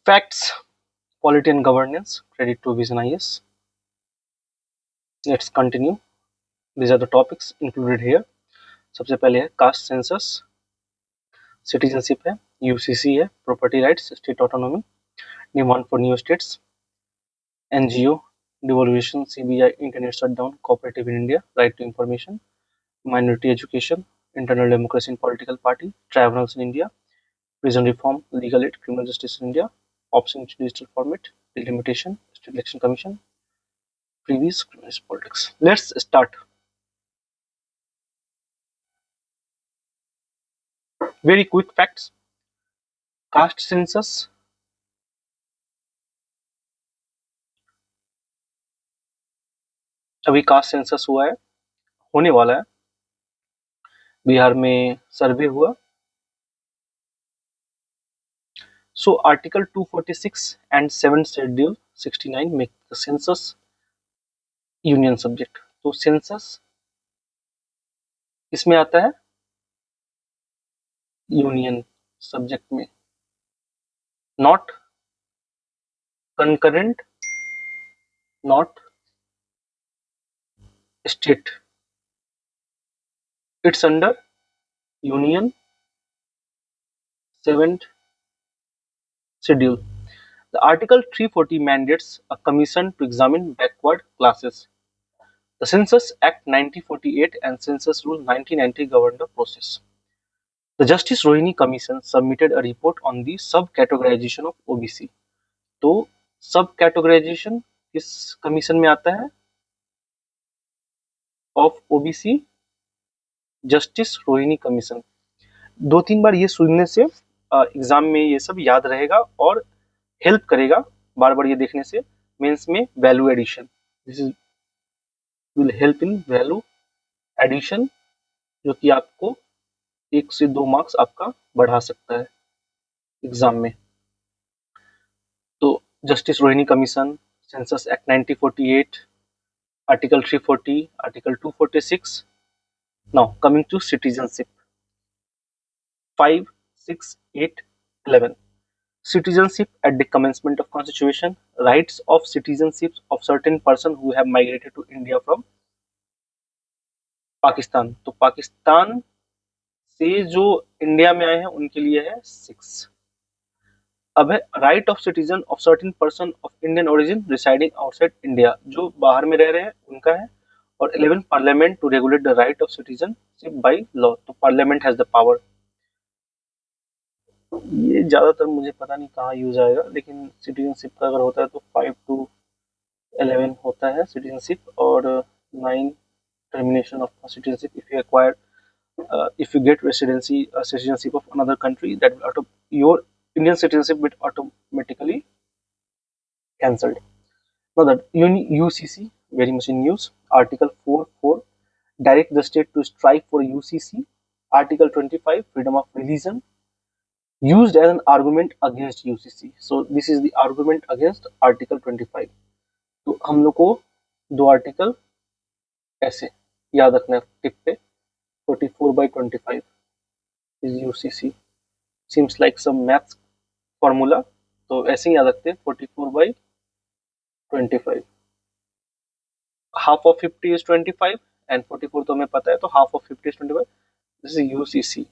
Facts, polity and governance, credit to Vision IS. Let's continue. These are the topics included here. सबसे पहले है caste census, citizenship है, U C C है, property rights, state autonomy, demand for new states, N G O, devolution, C B I, internet shutdown, cooperative in India, right to information, minority education, internal democracy in political party, tribunals in India, prison reform, legal aid, criminal justice in India, option to digital format, delimitation, state election commission, previous criminal politics. Let's start. Very quick facts. Caste census. अभी caste census हुआ है, होने वाला है, बिहार में सर्वे हुआ. So Article 246 and 7th Schedule 69 make the census union subject. तो census किसमें आता है? यूनियन सब्जेक्ट में, not concurrent, not state. It's under union 7th schedule. The Article 340 mandates a commission to examine backward classes. The Census Act 1948 and Census Rule 1990 govern the process. The Justice Rohini Commission submitted a report on the sub-categorization of OBC. तो सब categorisation किस commission में आता है? Of OBC, justice Rohini commission. 2-3 बार ये सुनने से exam में ये सब याद रहेगा और हेल्प करेगा बार बार ये देखने से. मेंस में value addition, this is will help in value addition, जो कि आपको 1 से 2 मार्क्स आपका बढ़ा सकता है एग्जाम में. तो justice Rohini commission, census act 1948, article 340, article 246. Now coming to citizenship. 5, 6, 8, 11. Citizenship at the commencement of constitution. Rights of citizenship of certain person who have migrated to India from Pakistan. तो पाकिस्तान से जो इंडिया में आए हैं उनके लिए है 6. अब है right of citizen of certain person of Indian origin residing outside India, जो बाहर में रह रहे हैं उनका है. और 11 parliament to regulate the right of citizenship by law. तो पार्लियामेंट हैज द पावर. ये ज्यादातर मुझे पता नहीं कहाँ यूज आएगा, लेकिन सिटीजनशिप का अगर होता है तो 5 to 11 होता है सिटीजनशिप, और 9 termination of citizenship if you acquire if you get residency citizenship of another country, that will your Indian citizenship will automatically cancelled. Now that UCC very much in use. Article 4.4 direct the state to strike for UCC. Article 25 freedom of religion used as an argument against UCC. So this is the argument against Article 25. तो हम लोग को 2 article ऐसे याद रखना है tip पे. 44/25 is UCC. Seems like some maths formula, तो ऐसे ही याद रखते हैं. 44/25. half of 50 is 25 and 44 तो हमें पता है, तो half of 50 is 25. This is UCC.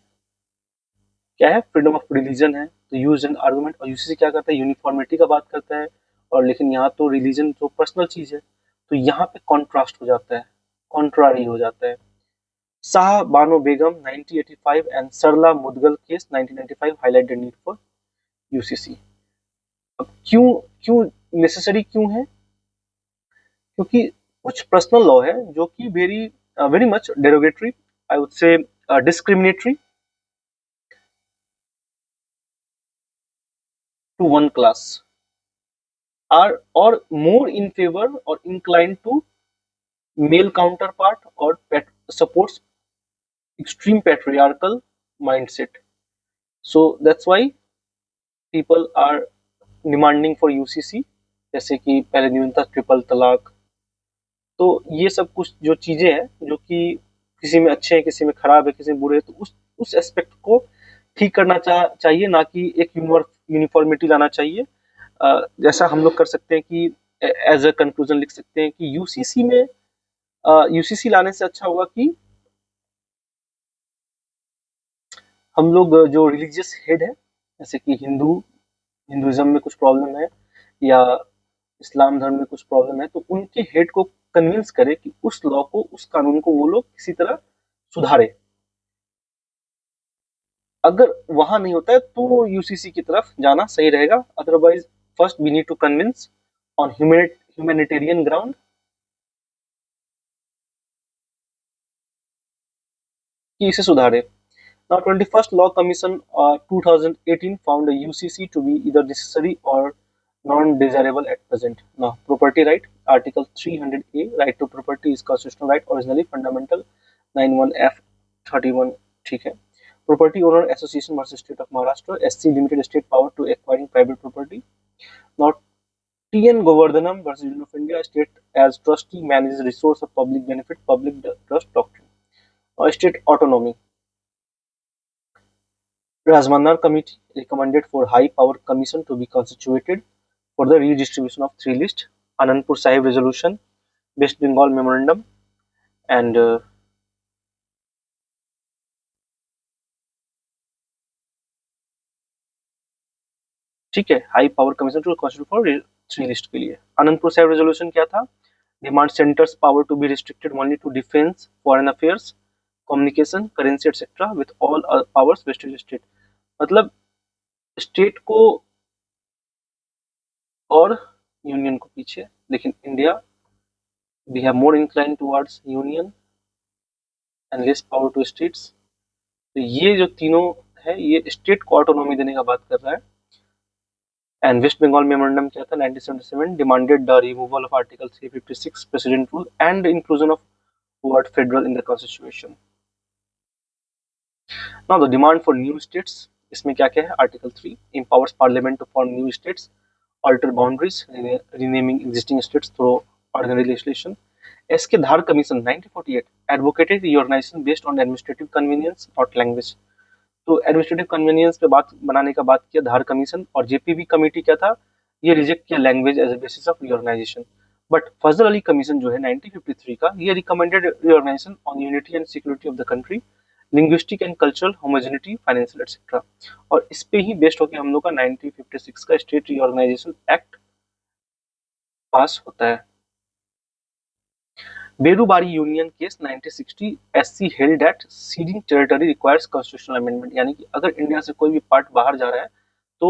क्या है? फ्रीडम ऑफ रिलीजन है. तो यूज एंड आर्गुमेंट. और यूसीसी क्या करता है? यूनिफॉर्मिटी का बात करता है. और लेकिन यहाँ तो रिलीजन तो पर्सनल चीज है, तो यहाँ पे कॉन्ट्रास्ट हो जाता है, कॉन्ट्रारी हो जाता है. Shah Bano Begum 1985 and Sarla Mudgal case 1995 highlight the need for U C C. अब क्यों नेसेसरी क्यों है? क्योंकि कुछ पर्सनल लॉ है जो कि very much derogatory, I would say discriminatory to one class are or more in favor or inclined to male counterpart or supports extreme patriarchal mindset. So that's why people are demanding for UCC. जैसे कि पहले नियम था triple तलाक. तो ये सब कुछ जो चीजें हैं जो कि किसी में अच्छे हैं, किसी में खराब है, किसी में बुरे हैं, तो उस एस्पेक्ट को ठीक करना चाहिए, ना कि एक यूनिफॉर्मिटी लाना चाहिए. जैसा हम लोग कर सकते हैं कि एज अ कंक्लूजन लिख सकते हैं कि यूसीसी में यूसीसी लाने से अच्छा होगा कि हम लोग जो रिलीजियस हेड है, जैसे कि हिंदुइज्म में कुछ प्रॉब्लम है या इस्लाम धर्म में कुछ प्रॉब्लम है, तो उनके हेड को कन्विंस करे कि उस लॉ को, उस कानून को वो लोग किसी तरह सुधारे। अगर वहां नहीं होता है तो यूसीसी की तरफ जाना सही रहेगा। Otherwise first we need to convince on humanitarian ground कि इसे सुधारे। Now, 21st Law Commission 2018 found the UCC to be either necessary or non-desirable at present. Now, property right, Article 300A, right to property is constitutional right, originally fundamental 91F 31, ठीक है। Property Owner Association versus State of Maharashtra, SC limited state power to acquiring private property. Now, TN Govardhanam versus Union of India, state as trustee manages resource of public benefit, public trust doctrine. State autonomy. Rajmannar Committee recommended for High Power Commission to be constituted for the redistribution of 3 lists. Anandpur Sahib Resolution, West Bengal Memorandum, and ठीक है, high power commission to constitute for 3 list के लिए। Anandpur Sahib resolution क्या था? Demand centres power to be restricted only to defence, foreign affairs, communication, currency etcetera with all powers vested state. मतलब state को और union को पीछे, लेकिन India we have more incline towards union and less power to states. तो ये जो तीनों है ये स्टेट को ऑटोनॉमी देने का बात कर रहा है। एंड वेस्ट बंगाल मेमोरेंडम क्या था? 1977 demanded the removal of article 356 president rule and inclusion of word federal in the constitution. Now the demand for new states, इसमें क्या क्या है? Article 3 empowers parliament to form new states, alter boundaries, renaming existing states through ordinary legislation. S K Dhar commission 1948 advocated reorganization based on administrative convenience not language। तो administrative convenience पे बात बनाने का बात किया धार कमीशन, और जेपीवी कमेटी क्या था? ये रिजेक्ट किया language as a basis of reorganisation. But Fazal Ali commission जो है 1953 का, ये recommended reorganisation on unity and security of the country, linguistic and cultural homogeneity, financial etcetera. और इस पे ही बेस्ड होकर हम लोग का 1956 का स्टेट रिऑर्गेनाइजेशन एक्ट पास होता है। Berubari union case 1960, SC held that ceding territory requires constitutional amendment, यानी कि अगर इंडिया से कोई भी पार्ट बाहर जा रहा है तो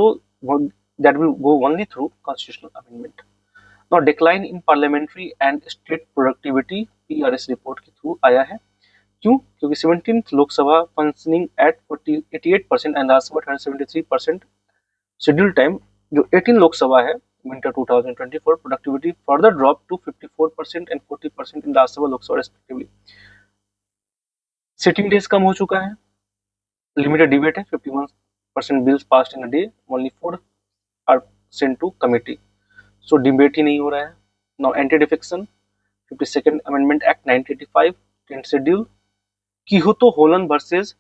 that will go only through constitutional amendment। Now decline in parliamentary and state productivity PRS report के थ्रू आया है। क्यों? क्योंकि 17th Lok Sabha functioning at 88% and Rajya Sabha 73% schedule time. जो 18 लोकसभा है winter 2024 productivity further dropped to 54% and 40% in Rajya Sabha Lok Sabha respectively। Sitting days कम हो चुका है, लिमिटेड डिबेट है, 51% bills passed in a day, only 4 are sent to committee, so debate ही नहीं हो रहा है। Now anti defection 52nd amendment act 1985 10th schedule, Kihoto Hollohan versus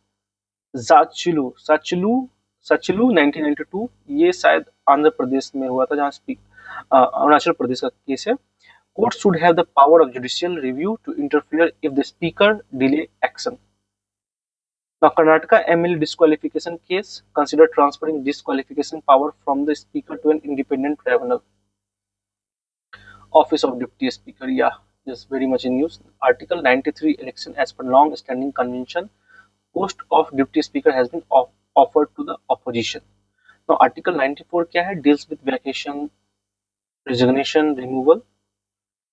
जाचिलू सचिलू सचिलू 1992, ये शायद आंध्र प्रदेश में हुआ था, जहां अरुणाचल प्रदेश का केस है। Court should have the power of judicial review to interfere if the speaker delay action. Now, Karnataka MLA disqualification case consider transferring disqualification power from the speaker to an independent tribunal. Office of Deputy Speaker, yeah, is very much in use. Article 93 election as per long-standing convention, post of Deputy Speaker has been offered to the opposition. Now, Article 94 क्या है? Deals with vacation, resignation, removal.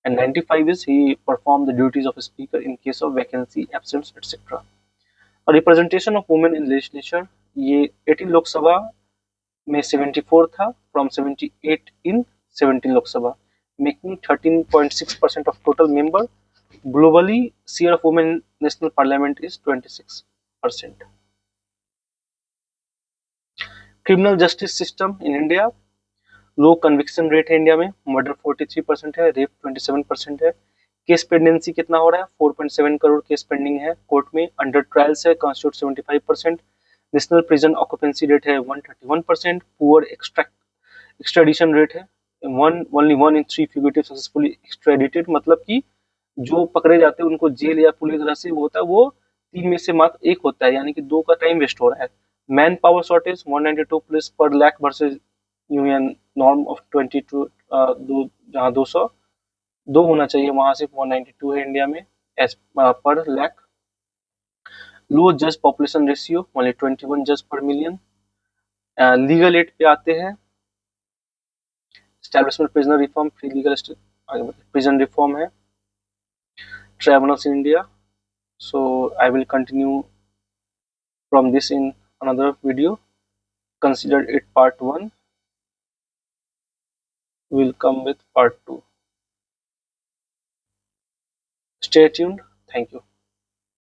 And 95 is he performed the duties of a speaker in case of vacancy, absence, etc. और representation of women in legislature, ये 18 लोकसभा में 74 था, from 78 in 17 Lok Sabha, making 13.6% of total member. Globally share of women in national parliament is 26%। Criminal justice system in India, low conviction rate है India में, murder 43% है, rape 27% है। Case pendency कितना हो रहा है? 4.7 करोड़ केस पेंडिंग है कोर्ट में। अंडर ट्रायल्स है constitute 75%। National prison occupancy rate है 131%। पुअर एक्सट्रेडिशन रेट है, ओनली 1 in 3 फ्यूगिटिव सक्सेसफुली एक्सट्रेडिटेड, मतलब कि जो पकड़े जाते हैं उनको जेल या पूरी तरह से वो होता है, वो 3 में से मात्र 1 होता है, यानी कि 2 का टाइम वेस्ट हो रहा है। मैन पावर शॉर्टेज 192 पुलिस पर lakh versus UN norm of 22, जहाँ 2 होना चाहिए, वहां सिर्फ 192 है इंडिया में एज पर लाख। लो जज पॉपुलेशन रेशियो ओनली 21 जज पर मिलियन। लीगल एड पे आते हैं, establishment prisoner reform, free legal prison reform है, tribunals in India. So I will continue from this in another video. Consider it part 1. We will come with part 2. Stay tuned. Thank you.